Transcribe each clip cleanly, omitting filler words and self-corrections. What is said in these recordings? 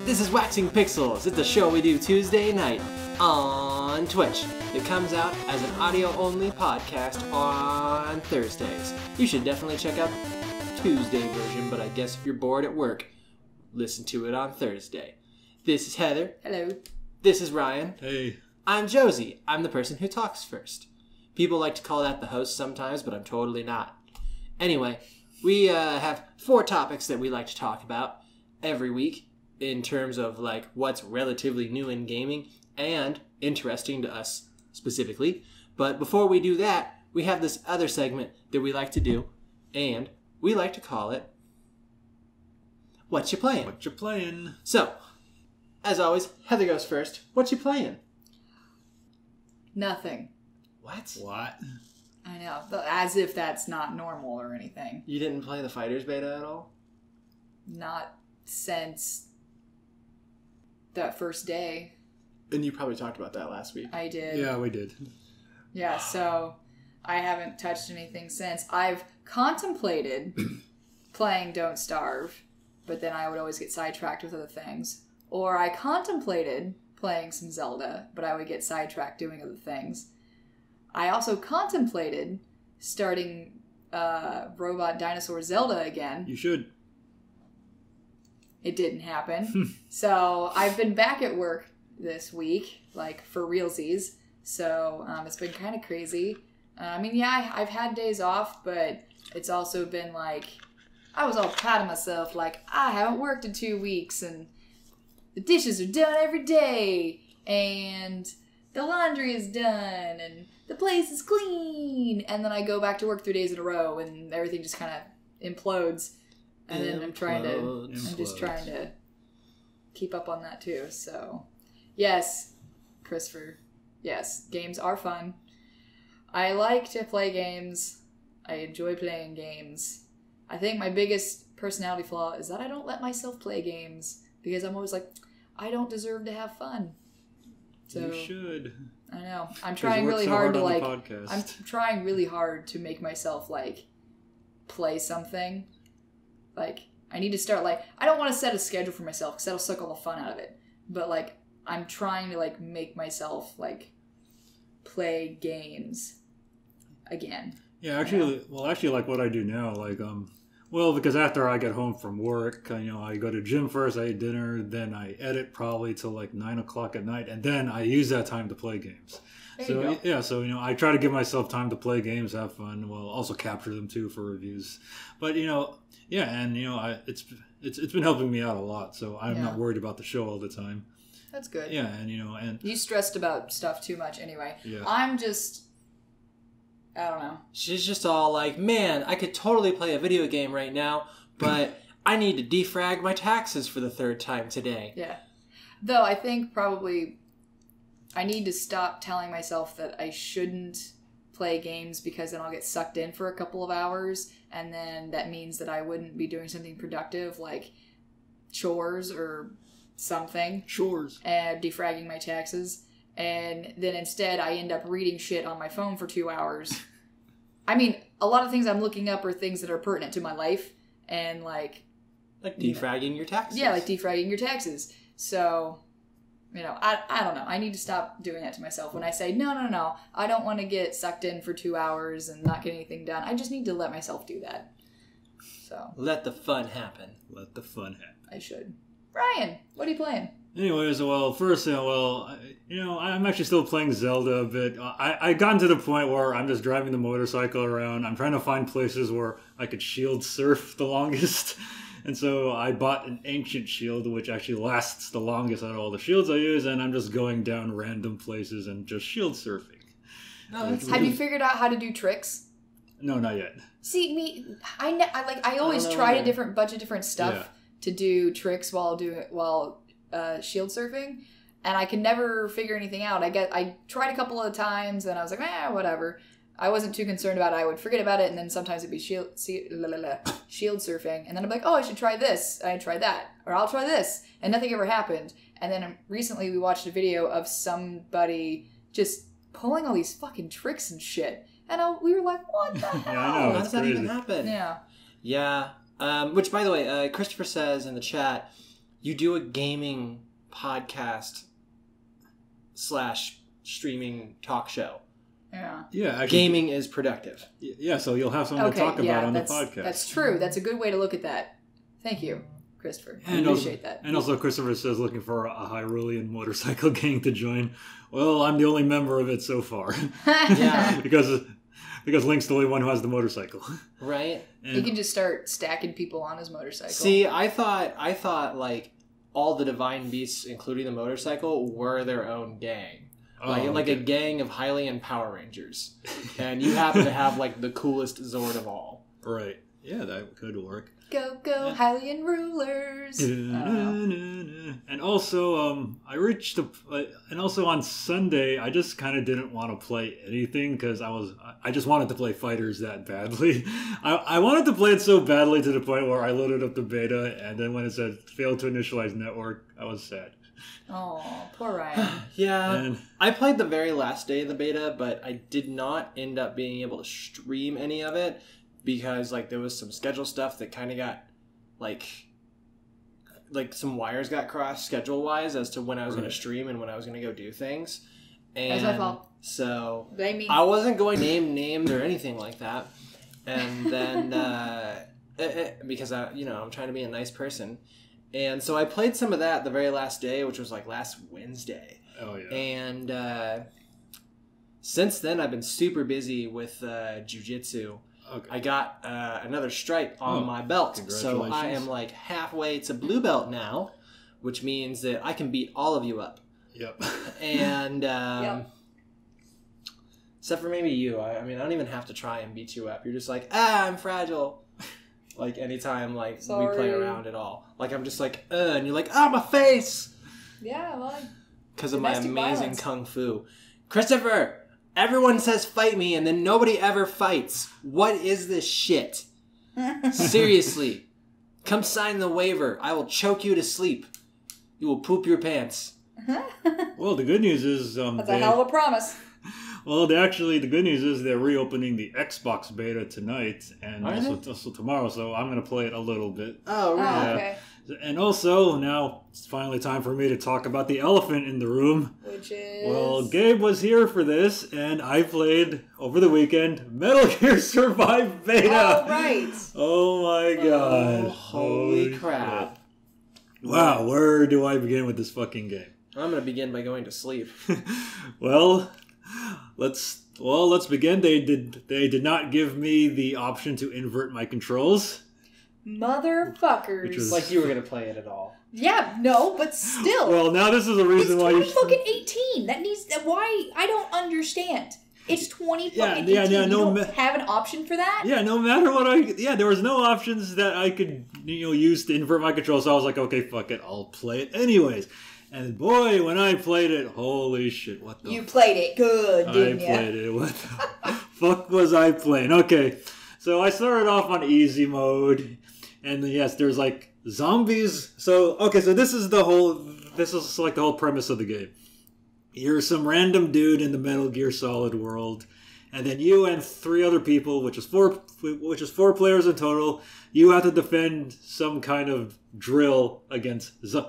This is Waxing Pixels. It's a show we do Tuesday night on Twitch. It comes out as an audio-only podcast on Thursdays. You should definitely check out the Tuesday version, but I guess if you're bored at work, listen to it on Thursday. This is Heather. Hello. This is Ryan. Hey. I'm Josie. I'm the person who talks first. People like to call that the host sometimes, but I'm totally not. Anyway, we have 4 topics that we like to talk about every week in terms of like what's relatively new in gaming and interesting to us specifically. But before we do that, we have this other segment that we like to do, and we like to call it What You Playing? What you playing? So, as always, Heather goes first. What you playing? Nothing. What? What? I know, but as if that's not normal or anything. You didn't play the FighterZ beta at all? Not since that first day. And you probably talked about that last week. I did. Yeah, we did. Yeah, so I haven't touched anything since. I've contemplated playing Don't Starve, but then I would always get sidetracked with other things. Or I contemplated playing some Zelda, but I would get sidetracked doing other things. I also contemplated starting Robot Dinosaur Zelda again. You should. It didn't happen. So I've been back at work this week, like for realsies. So it's been kind of crazy. I've had days off, but it's also been like, I was all proud of myself. Like, I haven't worked in 2 weeks and the dishes are done every day and the laundry is done and the place is clean. And then I go back to work 3 days in a row and everything just kind of implodes. And then I'm just trying to keep up on that too. So, yes, Christopher, yes, games are fun. I like to play games. I enjoy playing games. I think my biggest personality flaw is that I don't let myself play games because I'm always like, I don't deserve to have fun. So, you should. I know. I'm trying really hard to like. Podcast. I'm trying really hard to make myself like play something. Like, I need to start, like, I don't want to set a schedule for myself because that'll suck all the fun out of it. But, like, I'm trying to, like, make myself, like, play games again. Yeah, actually, like what I do now, like, because after I get home from work, I go to gym first, I eat dinner, then I edit probably till, like, 9 o'clock at night, and then I use that time to play games. I try to give myself time to play games, have fun, well, also capture them, too, for reviews. But, it's been helping me out a lot, so I'm not worried about the show all the time. That's good. Yeah, and you stressed about stuff too much anyway. Yeah. I'm just, I don't know. She's just all like, man, I could totally play a video game right now, but I need to defrag my taxes for the 3rd time today. Yeah. Though I think probably I need to stop telling myself that I shouldn't play games because then I'll get sucked in for a couple of hours and then that means that I wouldn't be doing something productive like chores or something. Chores. And defragging my taxes. And then instead I end up reading shit on my phone for 2 hours. I mean, a lot of things I'm looking up are things that are pertinent to my life and like defragging your taxes. Yeah, like defragging your taxes. So, I don't know. I need to stop doing that to myself. When I say, no, I don't want to get sucked in for 2 hours and not get anything done. I just need to let myself do that. So let the fun happen. Let the fun happen. I should. Ryan, what are you playing? Anyways, first, I'm actually still playing Zelda a bit. I gotten to the point where I'm just driving the motorcycle around. I'm trying to find places where I could shield surf the longest. And so I bought an ancient shield, which actually lasts the longest out of all the shields I use, and I'm just going down random places and just shield surfing. Have you figured out how to do tricks? No, not yet. See, I always tried a bunch of different stuff to do tricks while shield surfing, and I can never figure anything out. I tried a couple of times, and I was like, whatever. I wasn't too concerned about it. I would forget about it, and then sometimes it'd be shield surfing, and then I'm like, oh, I should try this. I tried that, or I'll try this, and nothing ever happened. And then recently we watched a video of somebody just pulling all these fucking tricks and shit, and we were like, what the hell? Yeah, I know, how does that even happen? Yeah. Yeah. Which, by the way, Christopher says in the chat, you do a gaming podcast / streaming talk show. Yeah. Yeah, actually, Gaming is productive. Yeah, so you'll have something to talk about on the podcast. That's true. That's a good way to look at that. Thank you, Christopher. I And appreciate that. And also, Christopher says looking for a Hyrulean motorcycle gang to join. Well, I'm the only member of it so far. Yeah. because Link's the only one who has the motorcycle. Right? And He can just start stacking people on his motorcycle. See, I thought like all the divine beasts, including the motorcycle, were their own gang. Like a gang of Hylian Power Rangers. And you happen to have like the coolest Zord of all. Right. Yeah, that could work. Go, Hylian rulers. And also, and also on Sunday, I just kind of didn't want to play anything because I just wanted to play FighterZ that badly. I wanted to play it so badly to the point where I loaded up the beta, and then when it said failed to initialize network, I was sad. Oh, poor Ryan. Yeah. And I played the very last day of the beta, but I did not end up being able to stream any of it because like there was some schedule stuff that kind of got like some wires got crossed schedule wise as to when I was going to stream and when I was going to go do things. And That's my fault. So Blame me. I wasn't going to name names or anything like that. And then because I'm trying to be a nice person. And so I played some of that the very last day, which was like last Wednesday. oh yeah. And since then, I've been super busy with jiu-jitsu. Okay. I got another stripe on my belt. So I am like halfway to blue belt now, which means that I can beat all of you up. Yep. And Yep. except for maybe you. I mean, I don't even have to try and beat you up. You're just like, I'm fragile. Like anytime we play around at all. Like I'm just like, and you're like, my face. Yeah, well, Because of my domestic amazing violence. kung fu. Christopher, everyone says fight me and then nobody ever fights. What is this shit? Seriously. Come sign the waiver. I will choke you to sleep. You will poop your pants. Well, the good news is that's a hell of a promise. well, the good news is they're reopening the Xbox beta tonight and also tomorrow, so I'm going to play it a little bit. Oh, really? Oh, okay. And also, now it's finally time for me to talk about the elephant in the room. Which is... Well, Gabe was here for this, and I played, over the weekend, Metal Gear Survive Beta! Oh, right. Oh my god. Oh, holy crap. Shit. Wow, where do I begin with this fucking game? I'm going to begin by going to sleep. Well, let's begin. They did not give me the option to invert my controls. Motherfuckers. Which was- Like you were going to play it at all. Yeah, no, but still. Well, now this is the reason it's why you 2018. That needs... Why? I don't understand. It's 2018. Yeah, You no, don't have an option for that? Yeah, no matter what there was no options that I could, use to invert my controls. So I was like, okay, fuck it, I'll play it anyways. And boy, when I played it, holy shit, what the... You played it good, didn't you? I played it. What the fuck was I playing? Okay, so I started off on easy mode. And yes, there's like zombies. So this is like the whole premise of the game. You're some random dude in the Metal Gear Solid world, and then you and 3 other people, which is four players in total, you have to defend some kind of drill against some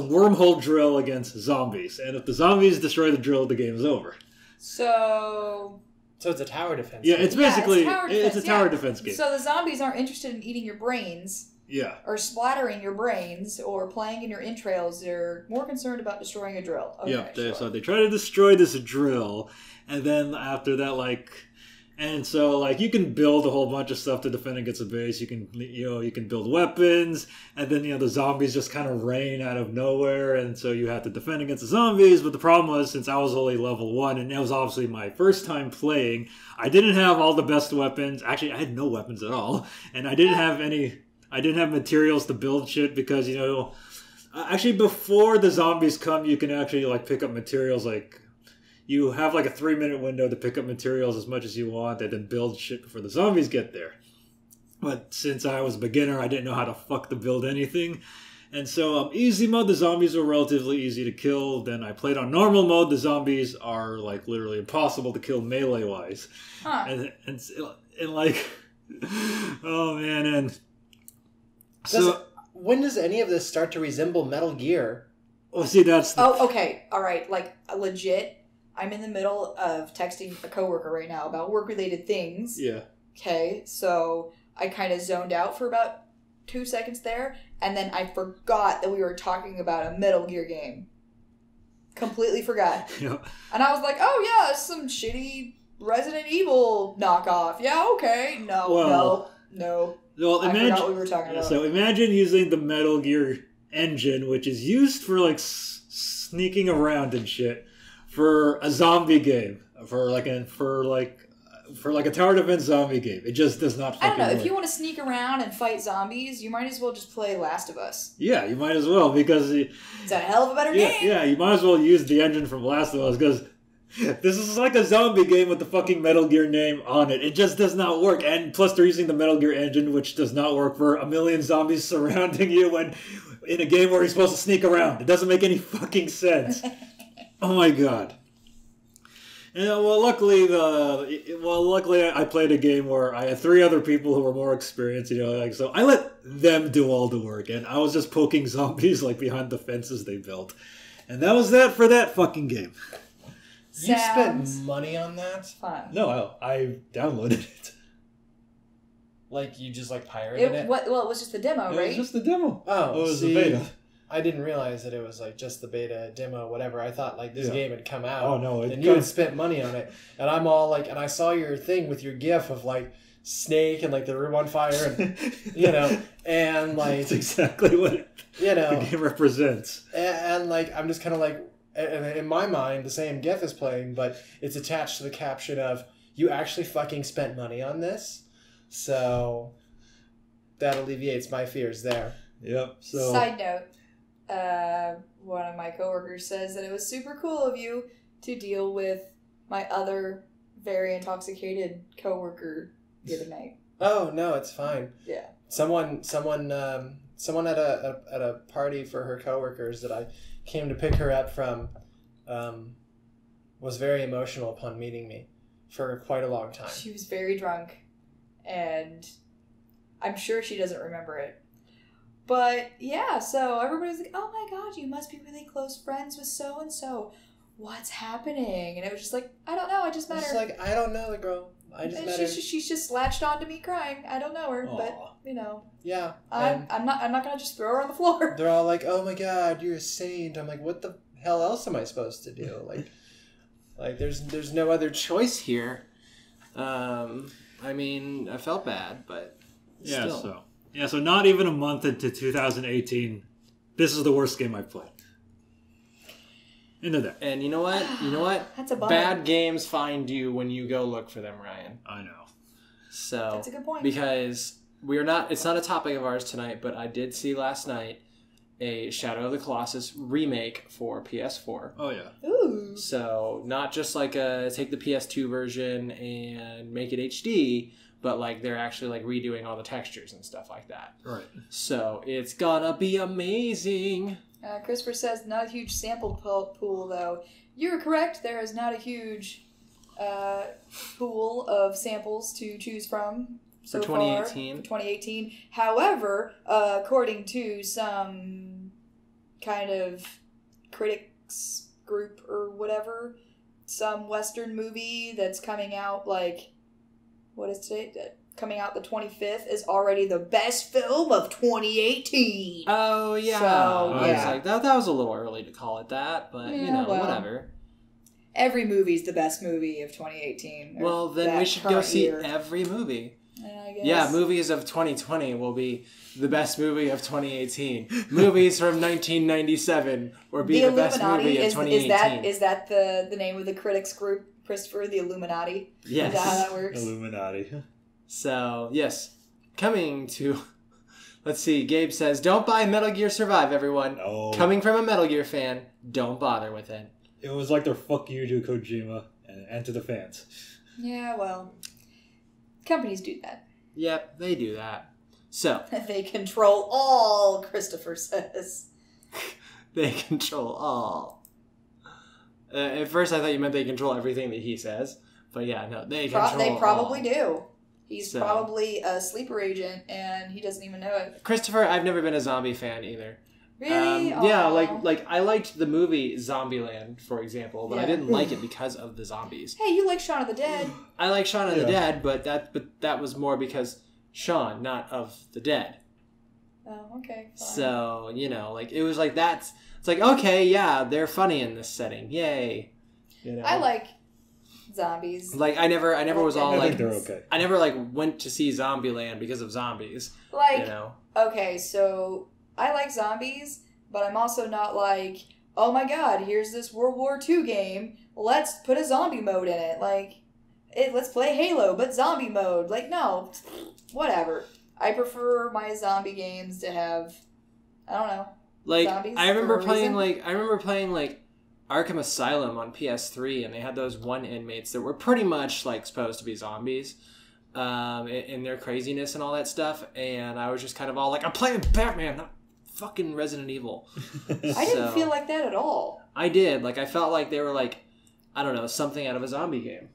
wormhole drill against zombies. And if the zombies destroy the drill, the game is over. So it's a tower defense. Yeah, it's basically it's a tower defense game. So the zombies aren't interested in eating your brains. Yeah. Or splattering your brains or playing in your entrails. They're more concerned about destroying a drill. Okay, Yeah, sure. so they try to destroy this drill, and then after that, you can build a whole bunch of stuff to defend against a base. You can build weapons, and then the zombies just kind of rain out of nowhere, and so you have to defend against the zombies. But the problem was, since I was only level 1, and it was obviously my first time playing, I didn't have all the best weapons. Actually, I had no weapons at all, and I didn't have materials to build shit because, actually before the zombies come, you can actually pick up materials. You have a 3-minute window to pick up materials as much as you want and then build shit before the zombies get there. But since I was a beginner, I didn't know how to fuck to build anything. And so easy mode, the zombies were relatively easy to kill. Then I played on normal mode. The zombies are literally impossible to kill melee wise. Huh. And oh man, and so when does any of this start to resemble Metal Gear? Well, see, that's the... Oh, okay. All right. Like, legit, I'm in the middle of texting a coworker right now about work-related things. Yeah. Okay, so I kind of zoned out for about 2 seconds there, and then I forgot that we were talking about a Metal Gear game. Completely forgot. Yeah. And I was like, oh yeah, it's some shitty Resident Evil knockoff. Yeah, okay. No. Well, I forgot what we were talking about. So imagine using the Metal Gear engine, which is used for like sneaking around and shit, for a zombie game, for like a tower defense zombie game. It just does not fucking I don't know. work. If you want to sneak around and fight zombies, you might as well just play Last of Us. Yeah, you might as well, because It's a hell of a better game. Yeah, you might as well use the engine from Last of Us, because this is like a zombie game with the fucking Metal Gear name on it. It just does not work. And plus they're using the Metal Gear engine, which does not work for a million zombies surrounding you when in a game where you're supposed to sneak around. It doesn't make any fucking sense. Oh my god. And, luckily I played a game where I had 3 other people who were more experienced, so I let them do all the work, and I was just poking zombies like behind the fences they built. And that was that for that fucking game. You spent money on that? Fun. No, I downloaded it. Like, you just, pirated it? Well, it was just the demo, right? It was just the demo. Oh, it was see, the beta. I didn't realize that it was, just the beta, demo, whatever. I thought, this game had come out. Oh, no. And you had spent money on it. And I'm all, and I saw your thing with your gif of, Snake and, the room on fire and, and, That's exactly what the game represents. And I'm just kind of, and in my mind, the same gif is playing, but it's attached to the caption of, you actually fucking spent money on this? So that alleviates my fears there. Yep. So Side note, one of my coworkers says that it was super cool of you to deal with my other very intoxicated coworker the other night. Oh no, it's fine. Yeah. Someone at a party for her coworkers that I came to pick her up from was very emotional upon meeting me for quite a long time. She was very drunk, and I'm sure she doesn't remember it. But yeah, so everybody's like, oh my god, you must be really close friends with so-and-so. What's happening? And it was just like, I don't know, I just met her. It's I don't know the girl. I just met her. She's just latched onto me crying. I don't know her, Aww. but, Yeah. I'm not going to just throw her on the floor. They're all like, oh my god, you're a saint. I'm like, what the hell else am I supposed to do? There's no other choice here. I mean, I felt bad, but still. So not even a month into 2018, this is the worst game I've played. Into there. And you know what? That's a bummer. Bad games find you when you go look for them, Ryan. I know. So that's a good point. Because it's not a topic of ours tonight, but I did see last night a Shadow of the Colossus remake for PS4. Oh yeah. Ooh. So not just take the PS2 version and make it HD, but they're actually redoing all the textures and stuff like that. Right. So it's gonna be amazing. Christopher says, not a huge sample pool, though. You're correct. There is not a huge pool of samples to choose from so for 2018. far. For 2018. However, according to some kind of critics group or whatever, some Western movie that's coming out what is today? Coming out the 25th is already the best film of 2018. Oh, yeah. So, yeah. That was a little early to call it that, but, whatever. Every movie's the best movie of 2018. Well, then we should go see every movie. I guess. Yeah, movies of 2020 will be the best movie of 2018. Movies from 1997 will be the best movie of 2018. Is that the name of the critics group, Christopher? The Illuminati? Yes. Is that how that works? Illuminati. So, yes. Coming to... Let's see. Gabe says, don't buy Metal Gear Survive, everyone. No. Coming from a Metal Gear fan, don't bother with it. It was like their fuck you to Kojima and to the fans. Yeah, well... Companies do that. Yep, they do that. So... They control all, Christopher says. They control all. At first I thought you meant they control everything that he says. But yeah, no, they control They probably all. do. He's probably a sleeper agent, and he doesn't even know it. Christopher, I've never been a zombie fan either. Really? Yeah, like I liked the movie Zombieland, for example, but I didn't like it because of the zombies. Hey, you like Shaun of the Dead? I like Shaun of the Dead, but that was more because Shaun, not of the dead. Oh, okay. Fine. So like it was like that's it's like okay, yeah, they're funny in this setting, yay. I like zombies. Like I never was all I like think they're okay. I never like went to see Zombieland because of zombies. Like okay, so I like zombies, but I'm also not like, oh my god, here's this World War II game. Let's put a zombie mode in it. Like, let's play Halo, but zombie mode. Like, no, whatever. I prefer my zombie games to have, I don't know, like zombies. I remember playing like Arkham Asylum on PS3, and they had those one inmates that were pretty much like supposed to be zombies. In their craziness and all that stuff, and I was just kind of all like, I'm playing Batman, not fucking Resident Evil. I didn't feel like that at all. I did. Like, I felt like they were like, I don't know, something out of a zombie game.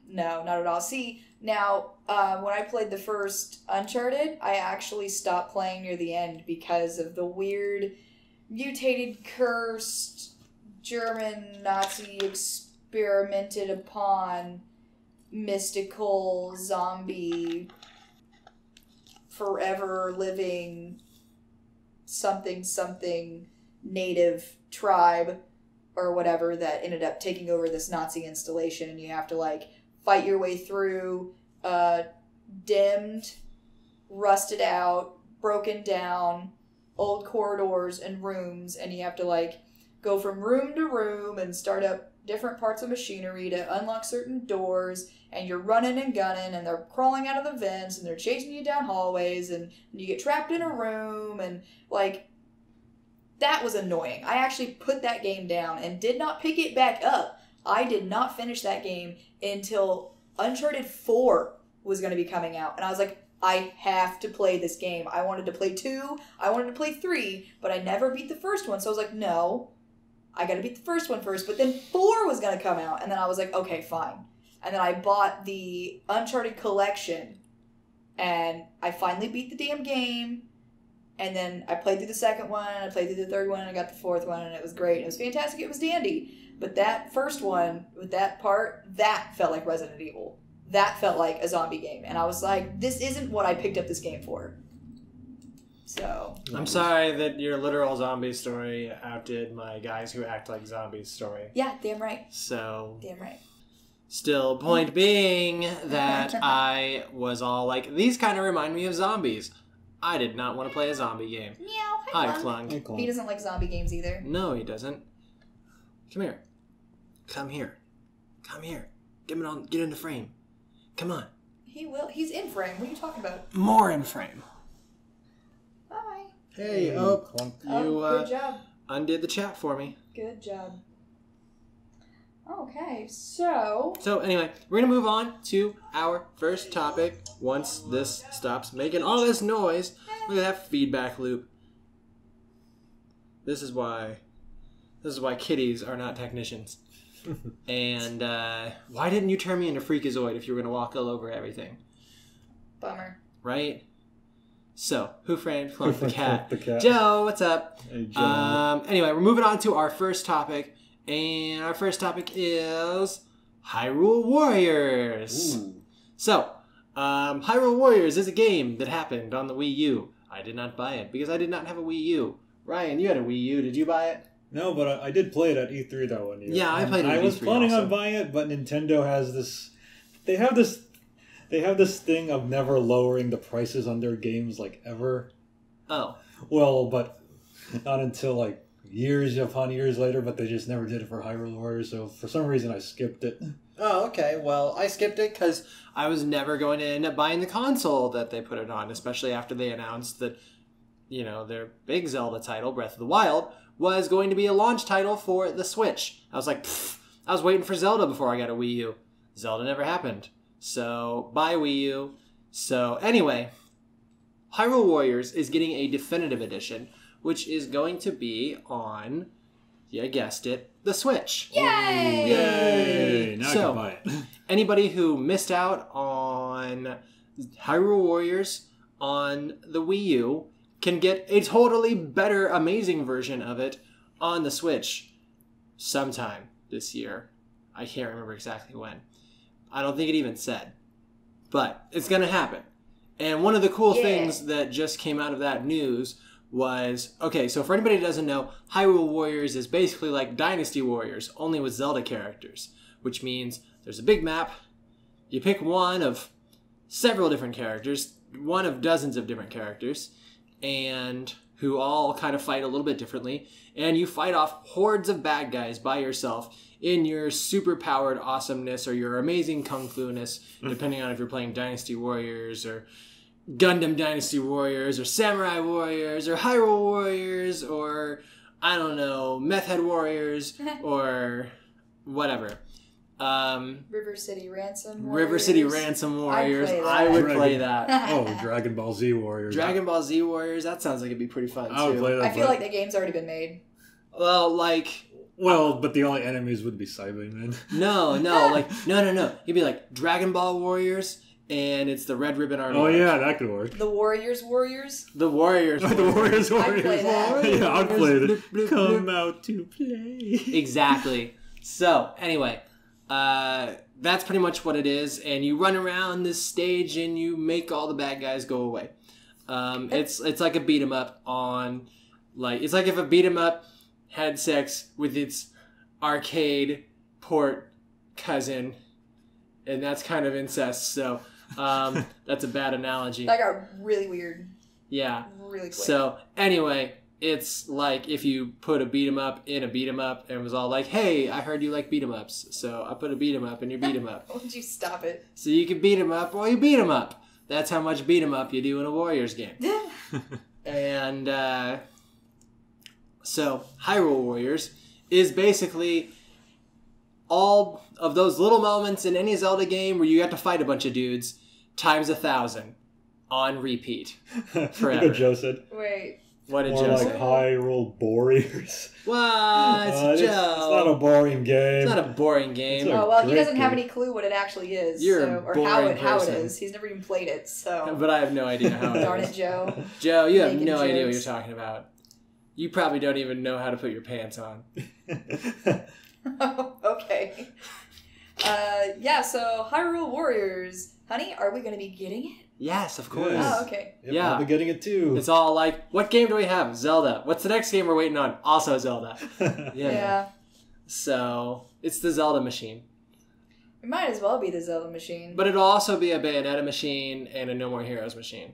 No, not at all. See, now, when I played the first Uncharted, I actually stopped playing near the end because of the weird, mutated, cursed, German Nazi experimented upon mystical zombie forever living something native tribe or whatever that ended up taking over this Nazi installation, and you have to like fight your way through dimmed, rusted out, broken down old corridors and rooms, and you have to like go from room to room and start up different parts of machinery to unlock certain doors, and you're running and gunning, and they're crawling out of the vents, and they're chasing you down hallways, and you get trapped in a room, and like, that was annoying. I actually put that game down and did not pick it back up. I did not finish that game until Uncharted 4 was going to be coming out, and I was like, I have to play this game. I wanted to play 2, I wanted to play 3, but I never beat the first one, so I was like, no, I gotta beat the first one first. But then 4 was gonna come out, and then I was like, okay, fine. And then I bought the Uncharted collection, and I finally beat the damn game, and then I played through the second one, I played through the third one, and I got the fourth one, and it was great. It was fantastic, it was dandy. But that first one, with that part, that felt like Resident Evil. That felt like a zombie game. And I was like, this isn't what I picked up this game for. So I'm sorry that your literal zombie story outdid my guys who act like zombies story. Yeah, damn right. So damn right. Still, point being that I was all like, these kind of remind me of zombies. I did not want to play a zombie game. Meow. Hi, Clunk. He doesn't like zombie games either. No, he doesn't. Come here. Come here. Come here. Get in the frame. Come on. He will. He's in frame. What are you talking about? More in frame. Bye. Hey, Clunk. You good job. Undid the chat for me. Good job. Okay, so anyway, we're gonna move on to our first topic once this stops making all this noise. Look at that feedback loop. This is why kitties are not technicians. And why didn't you turn me into Freakazoid if you were gonna walk all over everything? bummer. Right? So, who framed Clunk the Cat? The cat. Joe, what's up? Hey, Joe. Anyway, we're moving on to our first topic. And our first topic is Hyrule Warriors. Ooh. So, Hyrule Warriors is a game that happened on the Wii U. I did not buy it because I did not have a Wii U. Ryan, you had a Wii U. Did you buy it? No, but I did play it at E3 that one year. Yeah, I played it at I was E3 planning also. on buying it, but Nintendo has this... They have this thing of never lowering the prices on their games, like, ever. Oh. Well, but not until, like, years upon years later, but they just never did it for Hyrule Warriors, so for some reason I skipped it. Oh, okay. Well, I skipped it because I was never going to end up buying the console that they put it on, especially after they announced that, you know, their big Zelda title, Breath of the Wild, was going to be a launch title for the Switch. I was like, I was waiting for Zelda before I got a Wii U. Zelda never happened. So, bye Wii U. So, anyway, Hyrule Warriors is getting a definitive edition, which is going to be on, you guessed it, the Switch. Yay! Yay! Now I So, can buy it. Anybody who missed out on Hyrule Warriors on the Wii U can get a totally better, amazing version of it on the Switch sometime this year. I can't remember exactly when. I don't think it even said. But it's going to happen. And one of the cool things that just came out of that news was, okay, so for anybody who doesn't know, Hyrule Warriors is basically like Dynasty Warriors, only with Zelda characters, which means there's a big map, you pick one of several different characters, one of dozens of different characters, and who all kind of fight a little bit differently, and you fight off hordes of bad guys by yourself in your super-powered awesomeness or your amazing kung fu-ness, depending on if you're playing Dynasty Warriors or Gundam Dynasty Warriors or Samurai Warriors or Hyrule Warriors or, I don't know, Meth Head Warriors or whatever. River City Ransom Warriors. River City Ransom Warriors. I would play that. Oh, Dragon Ball Z Warriors. Dragon Ball Z Warriors. That sounds like it'd be pretty fun, too. I would play that. I feel like the game's already been made. Well, but the only enemies would be Cybermen. No. You'd be like Dragon Ball Warriors, and it's the Red Ribbon Army. Oh, yeah, that could work. The Warriors. The Warriors. The Warriors. I'd play that. Yeah, I'd play it. Come out to play. Exactly. So, anyway, that's pretty much what it is, and you run around this stage and you make all the bad guys go away. It's like a beat 'em up on, it's like if a beat 'em up had sex with its arcade port cousin, and that's kind of incest, so that's a bad analogy. That got really weird. Yeah. Really quick. So, anyway, it's like if you put a beat 'em up in a beat 'em up and was all like, hey, I heard you like beat 'em ups, so I put a beat 'em up in your beat 'em up. Would you stop it? So you can beat 'em up or you beat 'em up. That's how much beat 'em up you do in a Warriors game. And so Hyrule Warriors is basically all of those little moments in any Zelda game where you have to fight a bunch of dudes times 1,000 on repeat forever. Like what Joe said. Wait. What did More Joe like say? Hyrule Warriors. What? Joe. It's not a boring game. It's not a boring game. It's a Oh well, he great doesn't have game. any clue what it actually is, You're a or boring how it person. is. He's never even played it, so. But I have no idea how it Darn is. it, Joe. Joe, you have Making no idea what you're jokes. talking about. You probably don't even know how to put your pants on. Okay. Yeah. So Hyrule Warriors, honey, are we gonna be getting it? Yes, of course. Yes. Oh, okay. Yep, Yeah. I'll be getting it too. It's all like, what game do we have? Zelda. What's the next game we're waiting on? Also Zelda. Yeah. So, it's the Zelda machine. It might as well be the Zelda machine. But it'll also be a Bayonetta machine and a No More Heroes machine.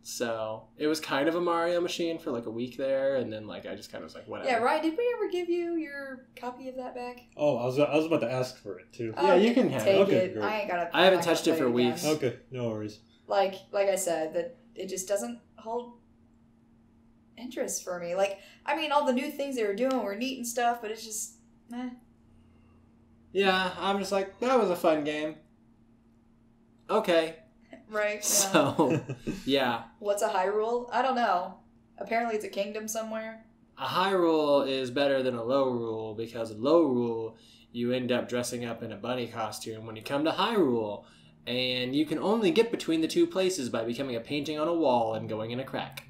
So, it was kind of a Mario machine for like a week there, and then like I just kind of was like, whatever. Yeah, Ryan, did we ever give you your copy of that back? Oh, I was about to ask for it too. Yeah, you can have it. take Okay, it. great. I ain't gotta. I haven't I'm not touched it gonna for play again. weeks. Okay, no worries. Like I said, that it just doesn't hold interest for me. Like, I mean, all the new things they were doing were neat and stuff, but it's just, Yeah, I'm just like, that was a fun game. Okay. right? Yeah. So, yeah. What's a Hyrule? I don't know. Apparently, it's a kingdom somewhere. A high rule is better than a low rule because a low rule, you end up dressing up in a bunny costume when you come to Hyrule. And you can only get between the two places by becoming a painting on a wall and going in a crack.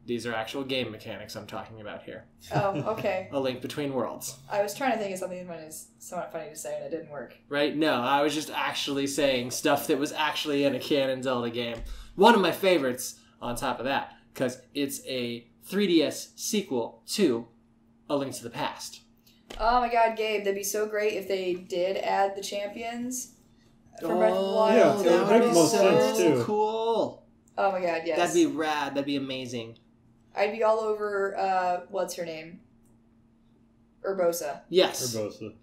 These are actual game mechanics I'm talking about here. Oh, okay. A link between worlds. I was trying to think of something that is somewhat funny to say, and it didn't work. Right? No, I was just actually saying stuff that was actually in a canon Zelda game. One of my favorites on top of that, because it's a 3DS sequel to A Link to the Past. Oh my god, Gabe, that'd be so great if they did add the champions from Breath of the Wild. yeah, that it would makes be most sense, so too. cool. Oh my god, yes. That'd be rad. That'd be amazing. I'd be all over, what's her name? Urbosa. Yes. Urbosa.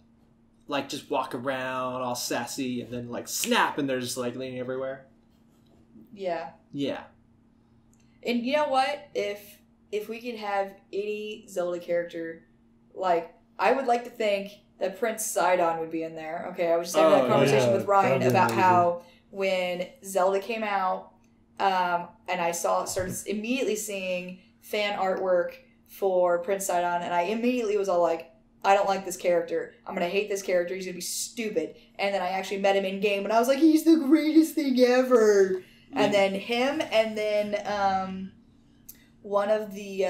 Like, just walk around all sassy and then, like, snap and they're just, like, leaning everywhere. Yeah. Yeah. And you know what? If we could have any Zelda character, like, I would like to think that Prince Sidon would be in there. Okay, I was just having that Oh, conversation yeah, with Ryan that'd be about amazing. how when Zelda came out, and I started immediately seeing fan artwork for Prince Sidon, and I immediately was all like, I don't like this character. I'm going to hate this character. He's going to be stupid. And then I actually met him in game, and I was like, he's the greatest thing ever. And then him, and then one of the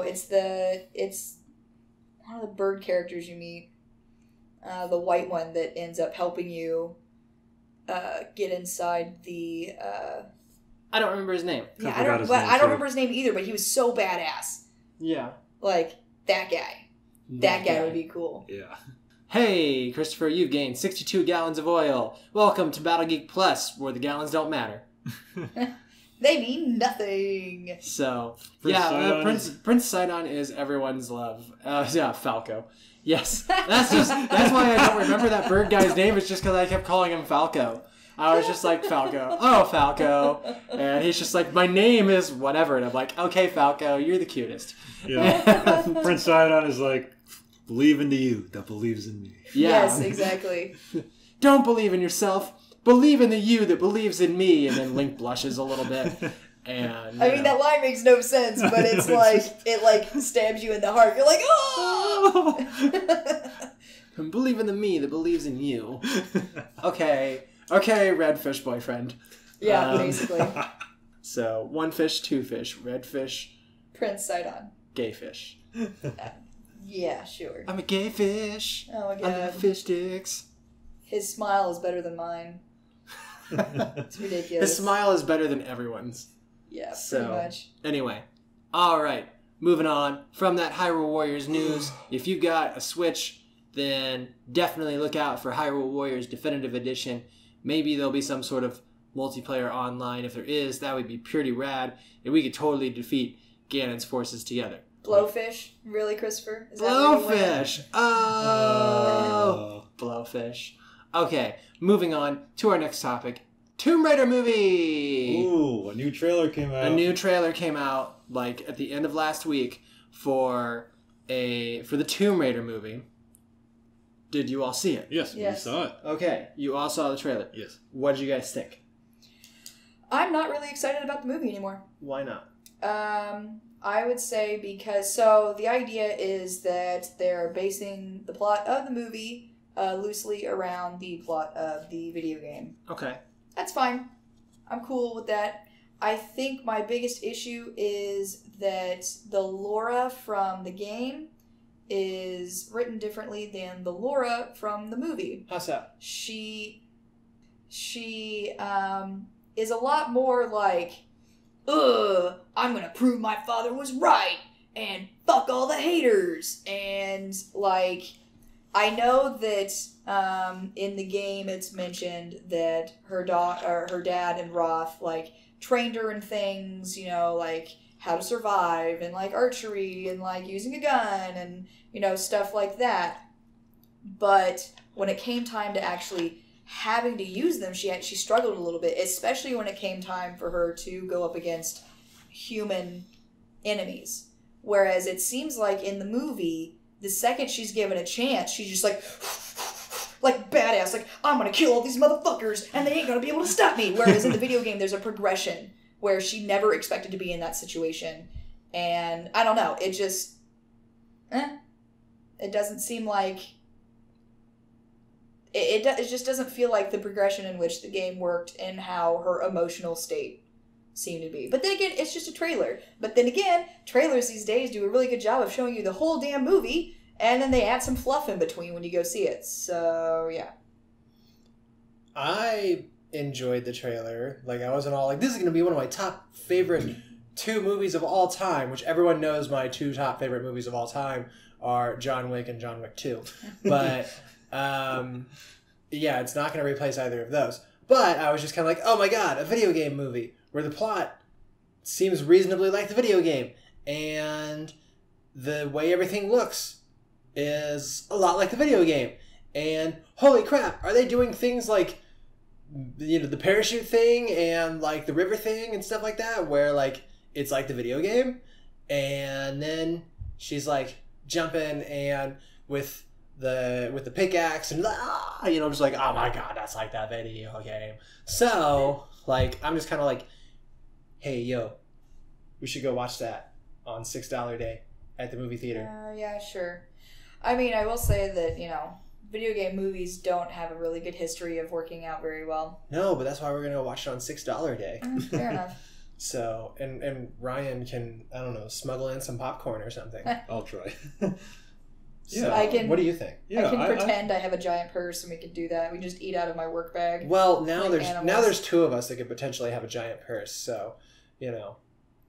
it's one of the bird characters you meet, the white one that ends up helping you get inside the. I don't remember his name. Yeah, I don't remember his name either. But he was so badass. Yeah, like that guy. That guy would be cool. Yeah. Hey, Christopher, you've gained 62 gallons of oil. Welcome to Battle Geek Plus, where the gallons don't matter. They mean nothing. So, Prince Sidon is everyone's love. Yeah, Falco. Yes, that's why I don't remember that bird guy's name. It's just because I kept calling him Falco. I was just like, Falco. Oh, Falco. And he's just like, my name is whatever. And I'm like, okay, Falco, you're the cutest. Yeah. Prince Sidon is like, believe in the you that believes in me. Yeah. Yes, exactly. Don't believe in yourself. Believe in the you that believes in me. And then Link blushes a little bit. And I mean, that line makes no sense, but it's like, it like stabs you in the heart. You're like, oh! Believe in the me that believes in you. Okay, red fish boyfriend. Yeah, basically. So, one fish, two fish, red fish. Prince Sidon. Gay fish. Yeah, sure. I'm a gay fish. Oh my I god. love fish sticks. His smile is better than mine. It's ridiculous. His smile is better than everyone's. Yeah, pretty much. Anyway, alright, moving on from that Hyrule Warriors news. If you got a Switch, then definitely look out for Hyrule Warriors Definitive Edition. Maybe there'll be some sort of multiplayer online. If there is, that would be pretty rad, and we could totally defeat Ganon's forces together. Blowfish? Really, Christopher? Is that where you went? Blowfish! Oh! Blowfish. Okay, moving on to our next topic. Tomb Raider movie! Ooh, a new trailer came out. A new trailer came out, like, at the end of last week for the Tomb Raider movie. Did you all see it? Yes, Yes. we saw it. Okay, you all saw the trailer. Yes. What did you guys think? I'm not really excited about the movie anymore. Why not? I would say because, so the idea is that they're basing the plot of the movie loosely around the plot of the video game. Okay. That's fine. I'm cool with that. I think my biggest issue is that the Laura from the game is written differently than the Laura from the movie. How's that? She is a lot more like, I'm gonna prove my father was right, and fuck all the haters, and like, I know that in the game it's mentioned that her dad and Roth like trained her in things, you know, like how to survive and like archery and like using a gun and, you know, stuff like that. But when it came time to actually having to use them, she struggled a little bit, especially when it came time for her to go up against human enemies. Whereas it seems like in the movie, the second she's given a chance, she's just like badass, like, I'm gonna kill all these motherfuckers and they ain't gonna be able to stop me. Whereas in the video game, there's a progression where she never expected to be in that situation. And I don't know, it just, it doesn't seem like, it just doesn't feel like the progression in which the game worked and how her emotional state seemed to be. But then again, it's just a trailer. But then again, trailers these days do a really good job of showing you the whole damn movie, and then they add some fluff in between when you go see it. So, yeah. I enjoyed the trailer. Like, I wasn't all like, this is going to be one of my top favorite 2 movies of all time, which everyone knows my 2 top favorite movies of all time are John Wick and John Wick 2. But, yeah, it's not going to replace either of those. But I was just kind of like, oh my god, a video game movie where the plot seems reasonably like the video game. And the way everything looks is a lot like the video game. And holy crap, are they doing things like, you know, the parachute thing and like the river thing and stuff like that, where like it's like the video game? And then she's like jumping and with the pickaxe and you know, I'm just like, oh my god, that's like that video game. So like, I'm just kind of like, hey yo, we should go watch that on $6 day at the movie theater. Yeah, sure. I mean, I will say that, video game movies don't have a really good history of working out very well. No, but that's why we're going to watch it on $6 a day. Fair enough. So, and Ryan can, I don't know, smuggle in some popcorn or something. I'll try. So, I what do you think? I can pretend I have a giant purse and we can do that. We can just eat out of my work bag. Well, now like there's two of us that could potentially have a giant purse. So,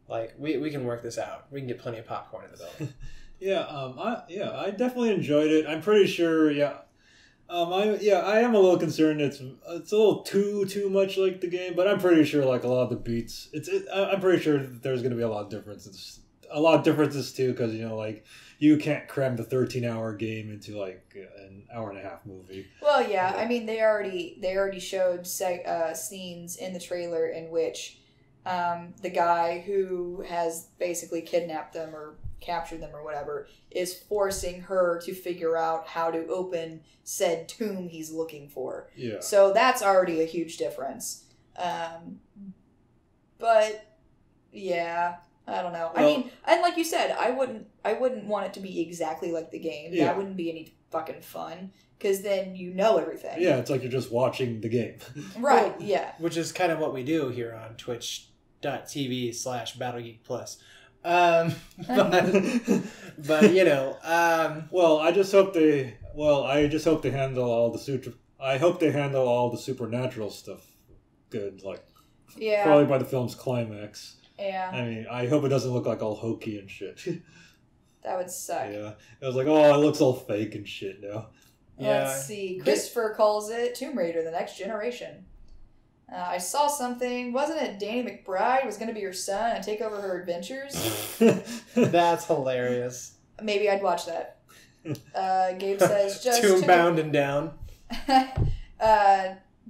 like we can work this out. We can get plenty of popcorn in the building. I definitely enjoyed it. I'm pretty sure. I am a little concerned. It's a little too much like the game, but I'm pretty sure like a lot of the beats. I'm pretty sure there's going to be a lot of differences. Too, because you can't cram the 13-hour game into like an hour and a half movie. Well, yeah. I mean, they already showed scenes in the trailer in which the guy who has basically kidnapped them or captured them or whatever is forcing her to figure out how to open said tomb he's looking for. Yeah. So that's already a huge difference. But yeah, I don't know. Well, I mean, and like you said, I wouldn't want it to be exactly like the game. Yeah. That wouldn't be any fucking fun because then you know everything. Yeah, it's like you're just watching the game. Right. Yeah. Which is kind of what we do here on Twitch.tv/BattleGeek+. But well, I just hope they handle all the supernatural stuff good, like probably by the film's climax. Yeah. I mean, I hope it doesn't look like all hokey and shit. That would suck. Yeah. It was like, oh, it looks all fake and shit now. Yeah. Let's see. Christopher calls it Tomb Raider: The Next Generation. I saw something. Wasn't it Danny McBride was going to be her son and take over her adventures? That's hilarious. Maybe I'd watch that. Gabe says just Tomb bound and down.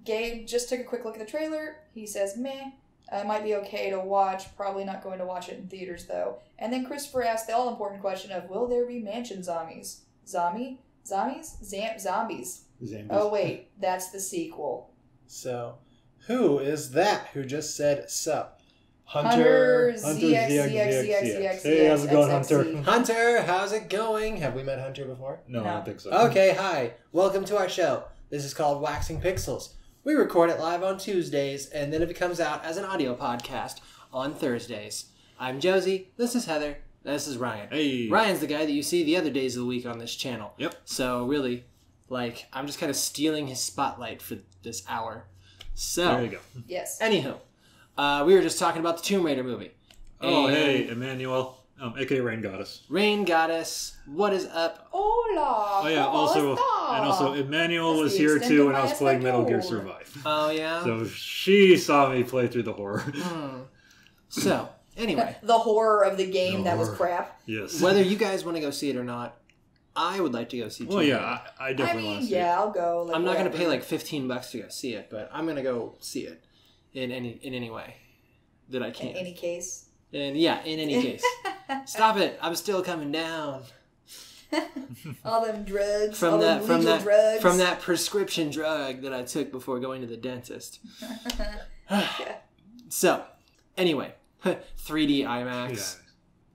Gabe just took a quick look at the trailer. He says, meh. It might be okay to watch. Probably not going to watch it in theaters, though. And then Christopher asked the all-important question of, will there be mansion zombies? Zombies? Zombies. Oh, wait. That's the sequel. So, who is that who just said sup? Hunter ZXZXZX. Hey, how's it going, Hunter? Hunter, how's it going? Have we met Hunter before? No, I don't think so. Okay, hi. Welcome to our show. This is called Waxing Pixels. We record it live on Tuesdays, and then it comes out as an audio podcast on Thursdays. I'm Josie. This is Heather. This is Ryan. Hey. Ryan's the guy that you see the other days of the week on this channel. Yep. So really, I'm just kind of stealing his spotlight for this hour. So there you go. Yes. Anywho, we were just talking about the Tomb Raider movie. Oh, hey, Emmanuel, aka Rain Goddess. Rain Goddess, what is up? Hola. Oh yeah, also Emmanuel was here too when I was playing Metal Gear Survive. Oh yeah. So she saw me play through the horror. So anyway, the horror of the game that was crap. Yes. Whether you guys want to go see it or not, I would like to go see. Well, yeah, I definitely want to see it. Yeah, I'll go. I'm not going to pay like $15 to go see it, but I'm going to go see it in any way that I can. In any case. And yeah, in any case. Stop it! I'm still coming down. All them drugs. From drugs. From that prescription drug that I took before going to the dentist. So, anyway, 3D IMAX. Yeah.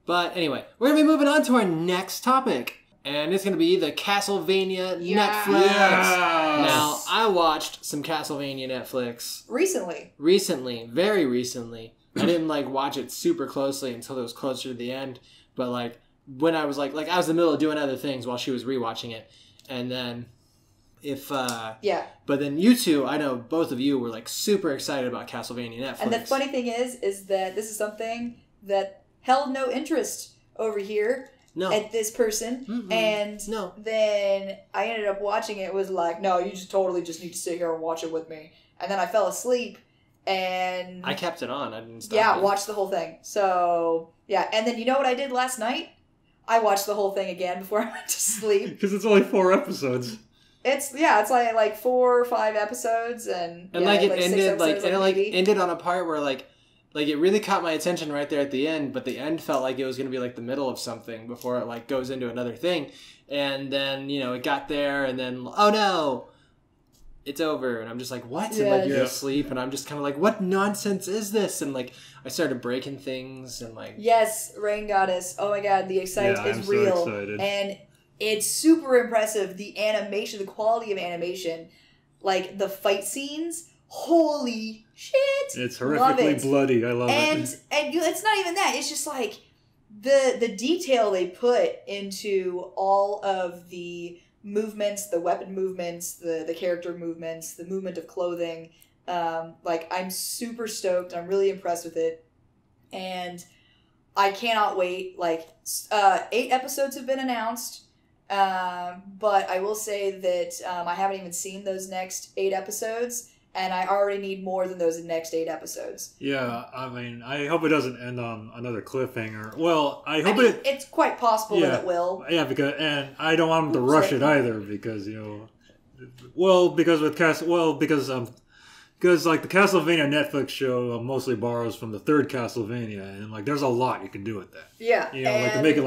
But anyway, we're gonna be moving on to our next topic. And it's going to be the Castlevania Netflix. Yes. Now, I watched some Castlevania Netflix. Recently. Very recently. I didn't, watch it super closely until it was closer to the end. But, when I was, I was in the middle of doing other things while she was rewatching it. And then, Yeah. But then you two, I know both of you were, super excited about Castlevania Netflix. And the funny thing is that this is something that held no interest over here. No. At this person. Mm-mm. And no. Then I ended up watching it. It was like, no, you just totally just need to sit here and watch it with me. And then I fell asleep and I kept it on. I didn't stop. Yeah, watched the whole thing. So yeah, and then you know what I did last night? I watched the whole thing again before I went to sleep. Because it's only 4 episodes. It's like 4 or 5 episodes and it ended on a part where it really caught my attention right there at the end, but the end felt like it was going to be the middle of something before it goes into another thing. And then, it got there and then, oh no! it's over. And I'm just like, what? And Yeah. like, you're Yeah. asleep. And I'm just kind of like, what nonsense is this? And like, I started breaking things and like... Yes, Rain Goddess. Oh my god, the excite Yeah, is I'm so real. excited. And it's super impressive. The animation, the quality of animation, like the fight scenes, holy shit. It's Love horrifically it. bloody. I love And it. it's not even that. It's just like the detail they put into all of the movements, the weapon movements, the character movements, the movement of clothing. Like, I'm super stoked. I'm really impressed with it. And I cannot wait. Like, 8 episodes have been announced. But I will say that I haven't even seen those next 8 episodes. And I already need more than those next 8 episodes. Yeah, I mean, I hope it doesn't end on another cliffhanger. Well, I I hope mean, it... it's quite possible Yeah. that it will. Yeah, and I don't want them to rush it either, because, because like the Castlevania Netflix show mostly borrows from the third Castlevania, and like there's a lot you can do with that. Yeah. Like to make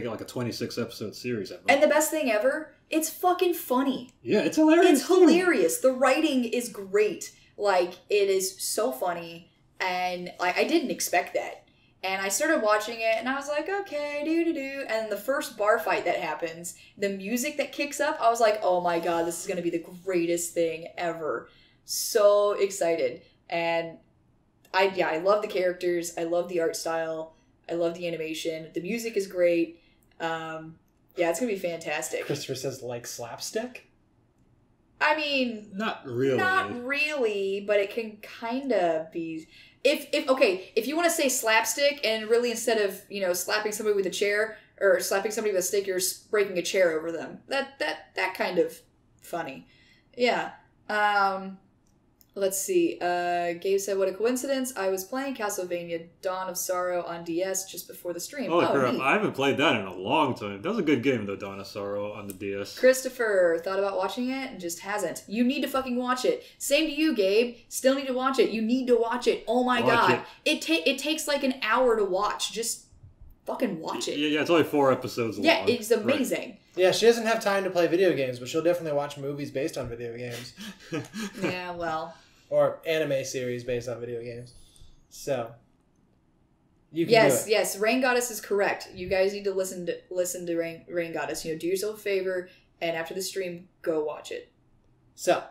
it like a 26 episode series. And the best thing ever, it's fucking funny. Yeah, it's hilarious. It's hilarious. The writing is great. Like, it is so funny. And, like, I didn't expect that. And I started watching it, and I was like, okay, do-do-do. And the first bar fight that happens, the music that kicks up, I was like, oh my god, this is going to be the greatest thing ever. So excited. And, I love the characters. I love the art style. I love the animation. The music is great. Yeah, it's going to be fantastic. Christopher says, like slapstick? I mean... Not really. Not really, but it can kind of be... If you want to say slapstick, and really instead of, slapping somebody with a chair, or slapping somebody with a stick, you're breaking a chair over them. That kind of funny. Yeah. Let's see. Gabe said, what a coincidence. I was playing Castlevania Dawn of Sorrow on DS just before the stream. Oh, crap. Neat. I haven't played that in a long time. That was a good game, though, Dawn of Sorrow on the DS. Christopher thought about watching it and just hasn't. You need to fucking watch it. Same to you, Gabe. Still need to watch it. You need to watch it. Oh my god. It takes like an hour to watch. Just fucking watch it. Yeah, it's only 4 episodes long. Yeah, it's amazing. Right. Yeah, she doesn't have time to play video games, but she'll definitely watch movies based on video games. Yeah, well. Or anime series based on video games. So, you can do it. Yes, Rain Goddess is correct. You guys need to listen to Rain Goddess. Do yourself a favor, and after the stream, go watch it. So,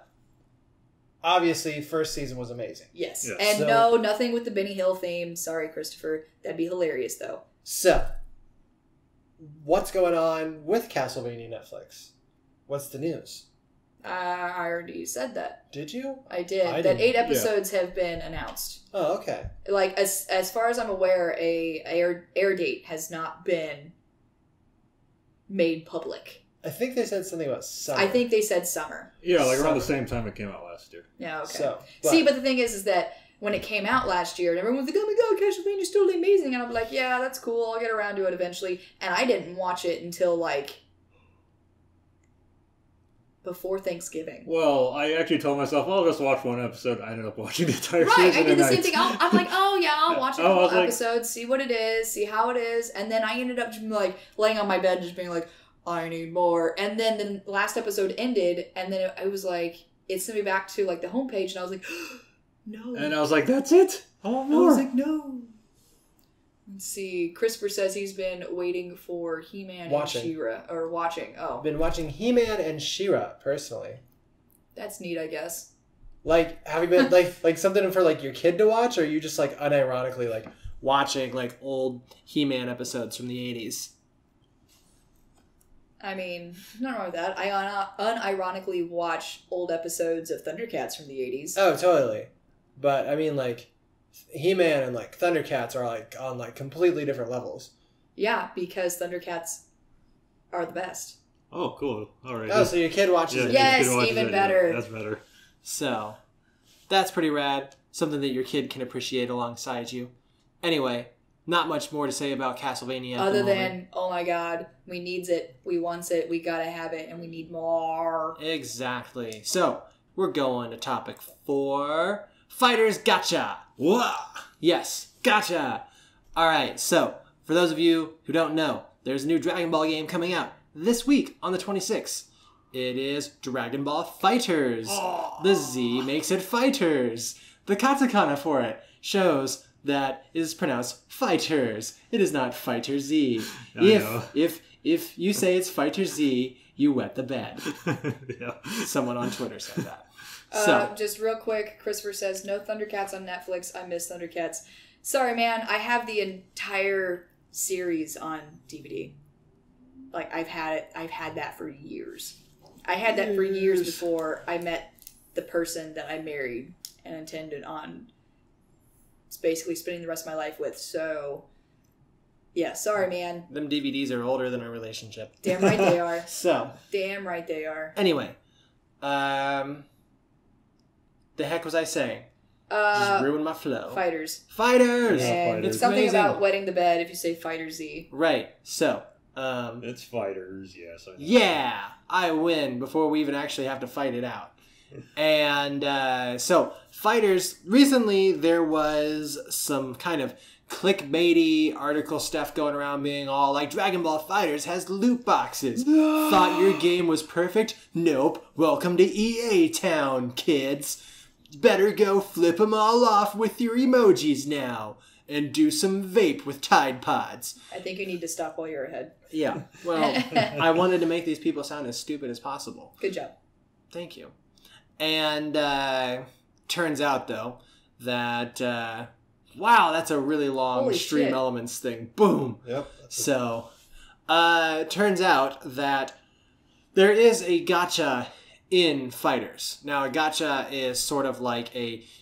obviously, first season was amazing. Yes. Yes. And So- no, nothing with the Benny Hill theme. Sorry, Christopher. That'd be hilarious, though. So, what's going on with Castlevania Netflix? What's the news? I already said that. Did you? I did. I That didn't. 8 episodes have been announced. Oh, okay. Like, as far as I'm aware, a air date has not been made public. I think they said something about summer. I think they said summer. Yeah, like around the Summer. same time it came out last year. Yeah, okay. So, See, but the thing is that when it came out last year, and everyone was like, oh my god, Castlevania's totally amazing. And I'm like, yeah, that's cool. I'll get around to it eventually. And I didn't watch it until, like, before Thanksgiving. Well, I actually told myself, I'll just watch 1 episode. I ended up watching the entire Right, season. I did the and same thing. I'm like, oh yeah, I'll watch a Oh, I couple was like- episodes, see what it is, see how it is, and then I ended up just like laying on my bed, just being like, I need more. And then the last episode ended, and then I was like, it sent me back to like the homepage, and I was like, no. And I was like, that's it? I want I more. was like, no. Let's see. Christopher says he's been waiting for He-Man Watching. and She-Ra, or watching. Oh, I've been watching He-Man and She-Ra, personally. that's neat, I guess. Like, have you been, like something for, like, your kid to watch, or are you just, like, unironically, like, watching, like, old He-Man episodes from the 80s? I mean, nothing wrong with that. I unironically watch old episodes of Thundercats from the 80s. Oh, totally. But, I mean, like, He-Man and, like, Thundercats are, like, on, like, completely different levels. Yeah, because Thundercats are the best. Oh, cool. All right. Oh, so your kid watches it. Yes, you can watch even it. better. Yeah, that's better. So, that's pretty rad. Something that your kid can appreciate alongside you. Anyway, not much more to say about Castlevania. at the Other moment. than, oh my god, we needs it, we wants it, we gotta have it, and we need more. Exactly. So, we're going to topic 4. FighterZ Gotcha! Wow. Yes, gotcha! Alright, so, for those of you who don't know, there's a new Dragon Ball game coming out this week on the 26th. It is Dragon Ball FighterZ. The Z makes it Fighters. The katakana for it shows that it is pronounced Fighters. It is not FighterZ. If you say it's FighterZ, you wet the bed. Yeah. Someone on Twitter said that. So just real quick, Christopher says, no Thundercats on Netflix. I miss Thundercats. Sorry, man. I have the entire series on DVD. Like, I've had that for years. I had that for years before I met the person that I married and intended on basically spending the rest of my life with. So, yeah, sorry, man. them DVDs are older than our relationship. Damn right they are. So. Damn right they are. Anyway. The heck was I saying? Just ruined my flow. FighterZ. FighterZ! And FighterZ. it's something amazing. about wetting the bed if you say FighterZ. Right. So. It's FighterZ, yes. I know. Yeah, I win before we even actually have to fight it out. And so, FighterZ, recently there was some kind of clickbaity article stuff going around being all like, Dragon Ball FighterZ has loot boxes. Thought your game was perfect? Nope. Welcome to EA Town, kids. Better go flip them all off with your emojis now. And do some vape with Tide Pods. I think you need to stop while you're ahead. Yeah, well, I wanted to make these people sound as stupid as possible. Good job. Thank you. And turns out, though, that, wow, that's a really long Holy Stream shit. Elements thing. Boom. Yep. So, turns out that there is a gacha in FighterZ. Now, a gacha is sort of like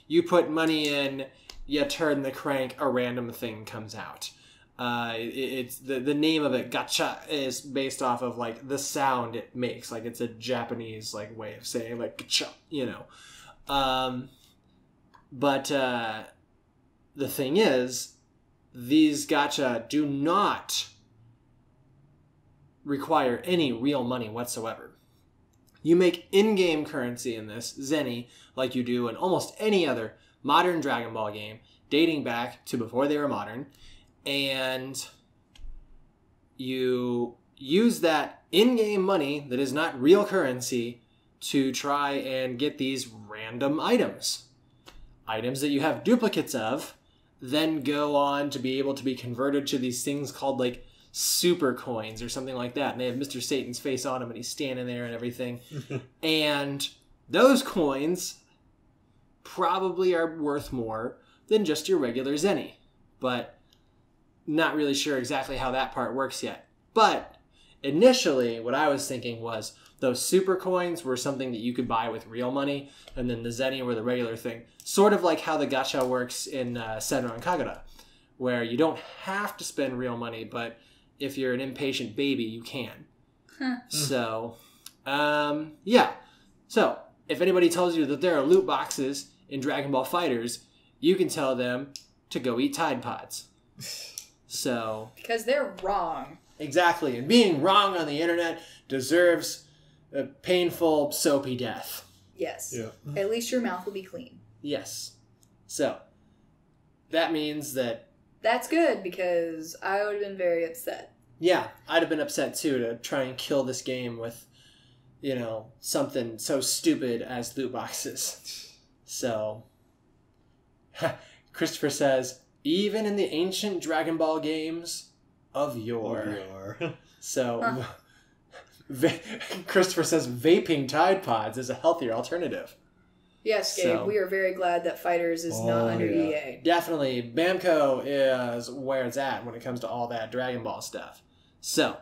you put money in, you turn the crank, a random thing comes out. It's the name of it, gacha, is based off of like the sound it makes. Like it's a Japanese like way of saying like gacha, you know. But the thing is, these gacha do not require any real money whatsoever. You make in-game currency in this, Zenny, like you do in almost any other modern Dragon Ball game, dating back to before they were modern, and you use that in-game money that is not real currency to try and get these random items. Items that you have duplicates of, then go on to be able to be converted to these things called like super coins or something like that. And they have Mr. Satan's face on them and he's standing there and everything. And those coins probably are worth more than just your regular Zenny. But not really sure exactly how that part works yet. But initially, what I was thinking was those super coins were something that you could buy with real money, and then the Zenny were the regular thing. Sort of like how the gacha works in Senran Kagura, where you don't have to spend real money, but if you're an impatient baby, you can. So, yeah. So, if anybody tells you that there are loot boxes in Dragon Ball FighterZ, you can tell them to go eat Tide Pods. So, Because they're wrong. exactly. And being wrong on the internet deserves a painful, soapy death. Yes. Yeah. At least your mouth will be clean. Yes. So, that means that, That's good because I would have been very upset. yeah, I'd have been upset too to try and kill this game with, you know, something so stupid as loot boxes. So, Christopher says, even in the ancient Dragon Ball games of yore. So, Christopher says vaping Tide Pods is a healthier alternative. Yes, Gabe, So- we are very glad that FighterZ is not under EA. Definitely, Bamco is where it's at when it comes to all that Dragon Ball stuff. So,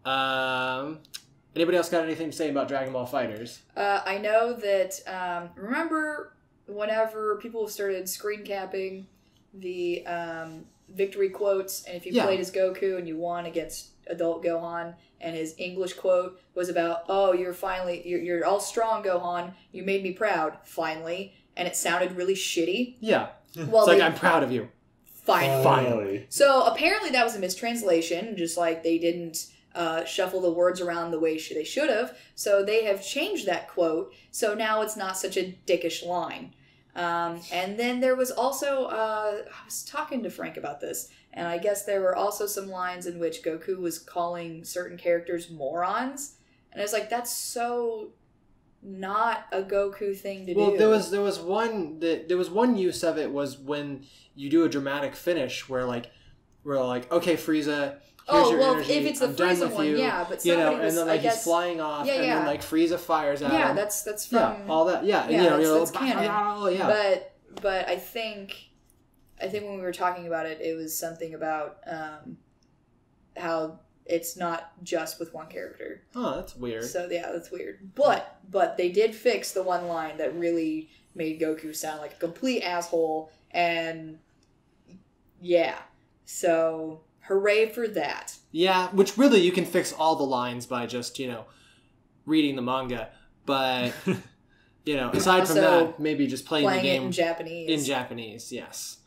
anybody else got anything to say about Dragon Ball FighterZ? I know that, remember whenever people started screen capping the victory quotes, and if you Yeah. played as Goku and you won against adult Gohan, and his English quote was about, oh, you're all strong, Gohan, you made me proud, finally, and it sounded really shitty. Yeah. Well, It's like, they- I'm proud of you. finally. So apparently that was a mistranslation, just like they didn't shuffle the words around the way they should have. So they have changed that quote, so now it's not such a dickish line. And then there was also, I was talking to Frank about this, and I guess there were also some lines in which Goku was calling certain characters morons, And I was like, that's so not a Goku thing to do. Well, there was one use of it was when you do a dramatic finish where like okay, Frieza. Here's your energy. If it's the I'm done Frieza with one, you. yeah, but somebody was, and then I like guess, he's flying off, yeah, and then like Frieza fires at him. Yeah, that's from all that. Yeah, that's canon. Yeah. But I think when we were talking about it, it was something about how it's not just with one character. Oh, that's weird. So yeah, that's weird. But they did fix the one line that really made Goku sound like a complete asshole, and yeah, so hooray for that. Yeah, which really you can fix all the lines by just reading the manga, but aside from that, maybe just playing the game it in Japanese. In Japanese, yes.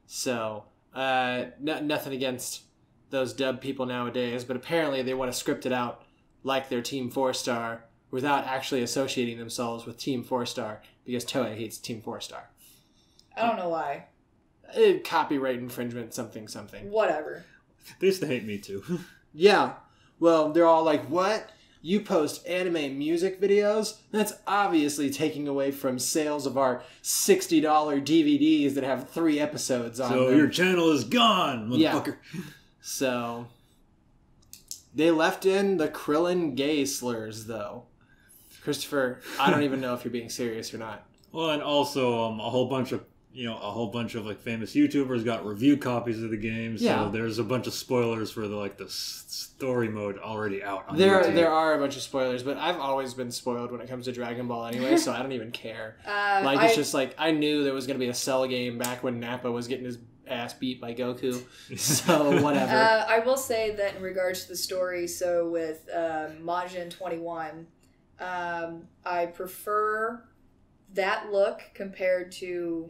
So nothing against those dub people nowadays, but apparently they want to script it out like they're Team 4-Star without actually associating themselves with Team 4-Star because Toei hates Team 4-Star. I don't know why. Copyright infringement, something. Whatever. They used to hate me too. Yeah. Well, they're all like, what? You post anime music videos? That's obviously taking away from sales of our $60 DVDs that have 3 episodes on them. So your channel is gone, motherfucker. Yeah. So they left in the Krillin gay slurs, though. Christopher, I don't even know if you're being serious or not. Well, and also a whole bunch of like famous YouTubers got review copies of the game. So yeah. There's a bunch of spoilers for the story mode already out. On there YouTube. There are a bunch of spoilers, but I've always been spoiled when it comes to Dragon Ball anyway, so I don't even care. It's just like I knew there was going to be a Cell game back when Nappa was getting his ass beat by Goku, so whatever. I will say that in regards to the story, so with Majin 21, I prefer that look compared to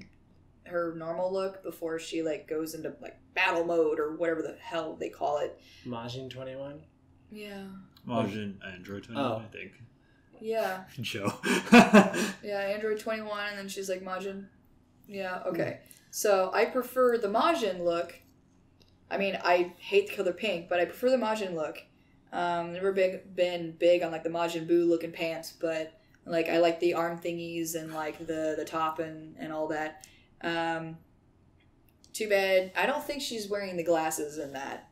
her normal look before she goes into battle mode or whatever the hell they call it. Majin 21? Yeah. Majin Android 21, I think. Yeah. Joe. Yeah, Android 21, and then she's like Majin. Yeah, okay. So I prefer the Majin look. I mean, I hate the color pink, but I prefer the Majin look. Never been big on the Majin Buu looking pants, but I like the arm thingies and the top and all that. Too bad. I don't think she's wearing the glasses in that.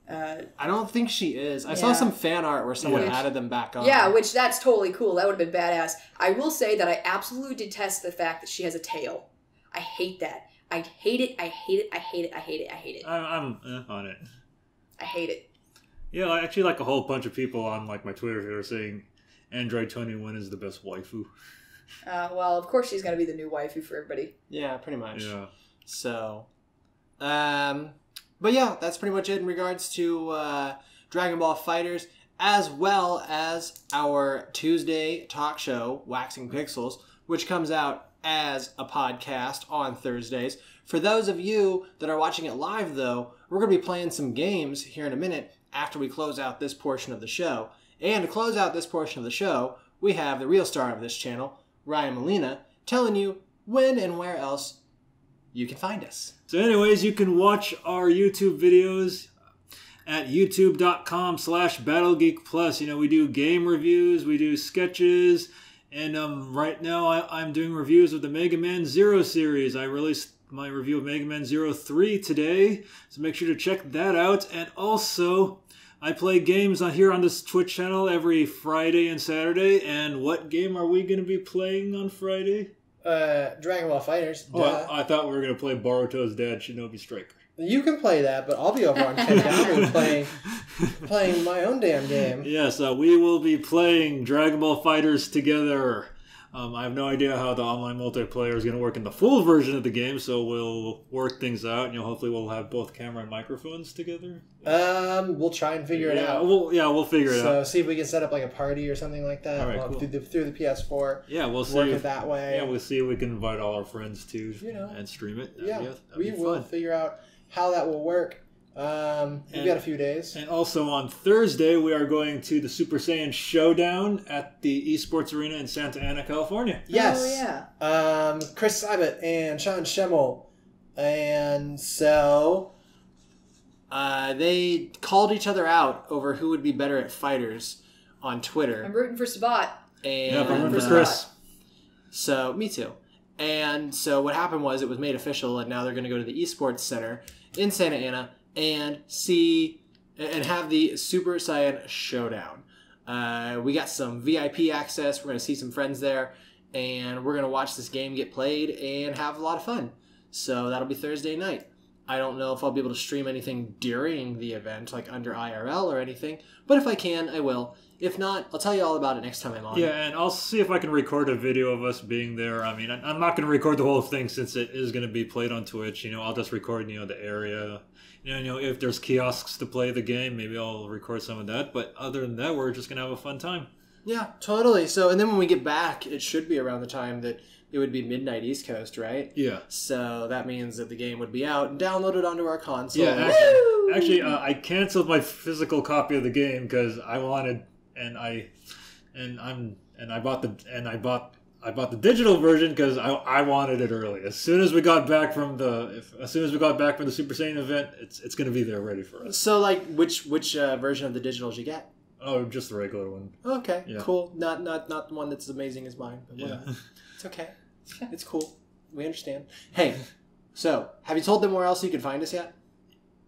I don't think she is. I saw some fan art where someone added them back on. Yeah, which that's totally cool. That would have been badass. I will say that I absolutely detest the fact that she has a tail. I hate that. I hate it. I hate it. I hate it. I hate it. I hate it. I'm on it. I hate it. Yeah, I actually a whole bunch of people on my Twitter who are saying Android 21 is the best waifu. Well, of course she's going to be the new waifu for everybody. Yeah, pretty much. Yeah. So, but yeah, that's pretty much it in regards to Dragon Ball FighterZ, as well as our Tuesday talk show, Waxing Pixels, which comes out as a podcast on Thursdays. For those of you that are watching it live, though, we're going to be playing some games here in a minute after we close out this portion of the show. And to close out this portion of the show, we have the real star of this channel, Ryan Molina, telling you when and where else you can find us. So anyways, you can watch our YouTube videos at youtube.com/BattleGeekPlus. We do game reviews, we do sketches, and right now I'm doing reviews of the Mega Man Zero series. I released my review of Mega Man 03 today, so make sure to check that out. And also, I play games here on this Twitch channel every Friday and Saturday. And what game are we going to be playing on Friday? Dragon Ball FighterZ. Oh, I thought we were going to play Boruto's dad, Shinobi Striker. You can play that, but I'll be over on Kengaku playing my own damn game. Yes, we will be playing Dragon Ball FighterZ together. I have no idea how the online multiplayer is going to work in the full version of the game, so we'll work things out. Hopefully we'll have both camera and microphones together. We'll try and figure it out. We'll figure it out. So see if we can set up a party or something like that. All right, cool. through the PS4. Yeah, we'll see. Work it that way. Yeah, we'll see if we can invite all our friends too, and stream it. We will figure out how that will work. We've got a few days. And also on Thursday, we are going to the Super Saiyan Showdown at the Esports Arena in Santa Ana, California. Yes. Oh, yeah. Chris Seibert and Sean Schemmel. And so they called each other out over who would be better at fighters on Twitter. I'm rooting for Sabat. And Yeah, I'm rooting for Chris. So, me too. And so what happened was it was made official, and now they're going to go to the Esports Center in Santa Ana and have the Super Saiyan Showdown. We got some VIP access. We're going to see some friends there, and we're going to watch this game get played and have a lot of fun. So that'll be Thursday night. I don't know if I'll be able to stream anything during the event, like under IRL or anything, but if I can, I will. If not, I'll tell you all about it next time I'm on. Yeah, and I'll see if I can record a video of us being there. I mean, I'm not going to record the whole thing since it is going to be played on Twitch. I'll just record, the area. If there's kiosks to play the game, maybe I'll record some of that. But other than that, we're just going to have a fun time. Yeah, totally. So, and then when we get back, it should be around the time that it would be midnight East Coast, right? Yeah. So that means that the game would be out and downloaded onto our console. Yeah, actually, I canceled my physical copy of the game because I wanted, I bought the digital version because I wanted it early. As soon as we got back from the Super Saiyan event, it's going to be there ready for us. So, like, which version of the digital did you get? Oh, just the regular one. Okay, yeah. Cool. Not the one that's as amazing as mine. But yeah. It's okay. It's cool. We understand. Hey, so have you told them where else you can find us yet?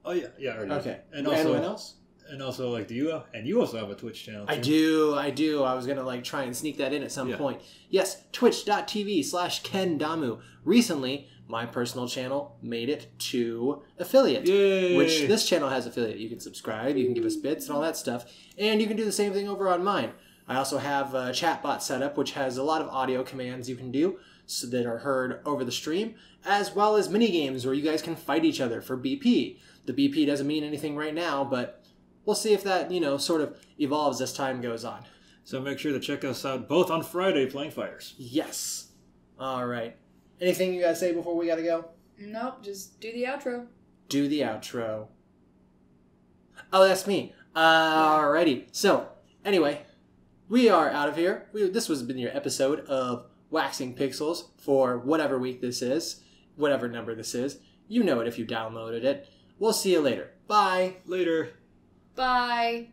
Oh yeah, I already. Okay. And also, anyone else? And also, like, you also have a Twitch channel I too. do. I was gonna try and sneak that in at some point. Yes, twitch.tv/KenDamu. Recently, my personal channel made it to affiliate. Yay! Which this channel has affiliate. You can subscribe, you can give us bits and all that stuff, and you can do the same thing over on mine. I also have a chatbot set up, which has a lot of audio commands you can do so that are heard over the stream, as well as mini games where you guys can fight each other for BP. The BP doesn't mean anything right now, but we'll see if that, sort of evolves as time goes on. So make sure to check us out both on Friday playing Fighters. Yes. All right. Anything you guys say before we gotta go? Nope, just do the outro. Do the outro. Oh, that's me. Alrighty. So, anyway, we are out of here. This has been your episode of Waxing Pixels for whatever week this is, whatever number this is. You know it if you downloaded it. We'll see you later. Bye. Later. Bye.